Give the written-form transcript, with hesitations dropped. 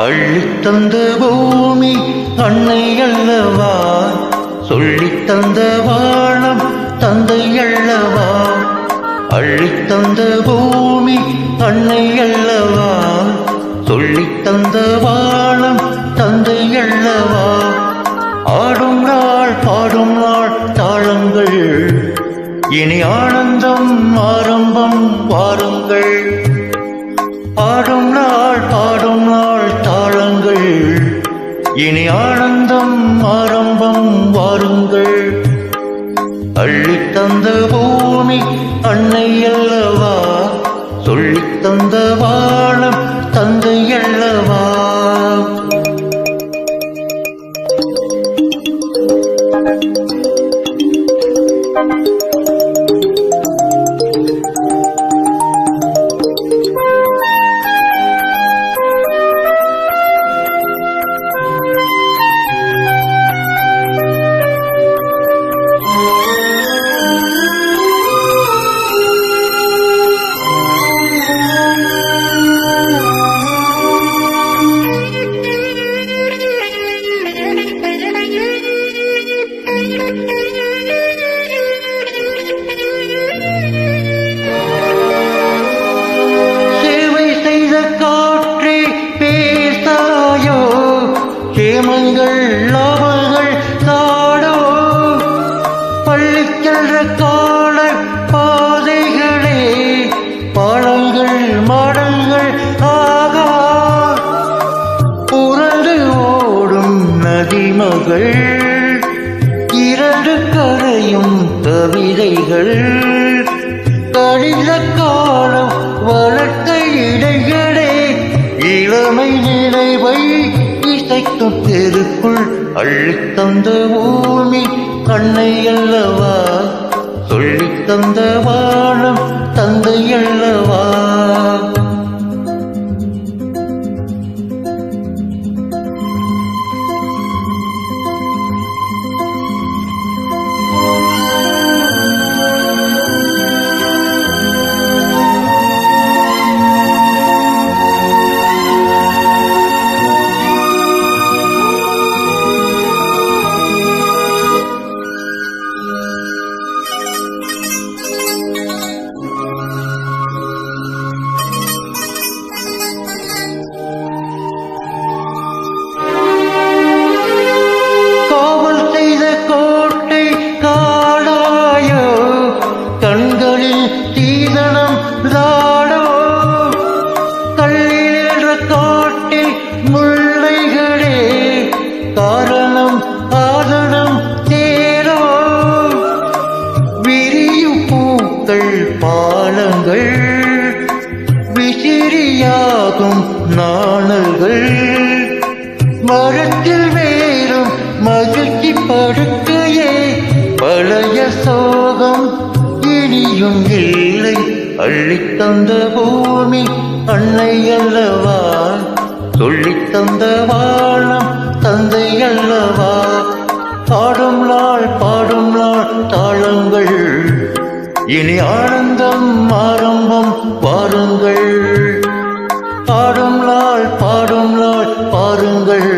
அள்ளித்தந்த பூமி அன்னை அல்லவா, சொல்லித்தந்த வானம் தந்தை அல்லவா. அள்ளித்தந்த பூமி அன்னை அல்லவா, சொல்லித்தந்த வானம் தந்தை அல்லவா. ஆடும் நாள் பாடும் நாள் தாளங்கள், இனி ஆனந்தம் ஆரம்பம் வாருங்கள். ஆடும் நாள் பாடும் நாள் தாளங்கள், இனி ஆனந்தம் ஆரம்பம் வாருங்கள். அள்ளித்தந்த பூமி அன்னை அல்லவா, சொல்லித்தந்த வானம் தந்தை அல்லவா. சேமங்கள் லாபங்கள் தாடோ, பள்ளிக்கென்ற கால பாதைகளே பாடங்கள் மாடங்கள் ஆகா. புரண்டு ஓடும் நதிமகள், இரண்டு கரையும் கவிதைகள். கழிந்த காலம் வளர்த்த இடைகளே, இளமை நினைவை இசைக்கும் தெருக்குள். அள்ளித்தந்த பூமி அன்னை அல்லவா, சொல்லித்தந்த வானம் தந்தை அல்லவா. முல்லைகளே காரணம் ஆதனம் தேரோ, விரியும் பூக்கள் பாலங்கள், விசிறியாகும் நாணல்கள். மரத்தில் வேறும் மகிழ்ச்சி படுக்கையே, பழைய சோகம் இனியும் இல்லை. அள்ளித்தந்த பூமி அன்னை அல்லவா, சொல்லித்தந்த வானம் தந்தை அல்லவா. பாடும் நாள் பாடும் நாள் தாளங்கள், இனி ஆனந்தம் ஆரம்பம் வாருங்கள். பாடும் நாள் பாருங்கள்.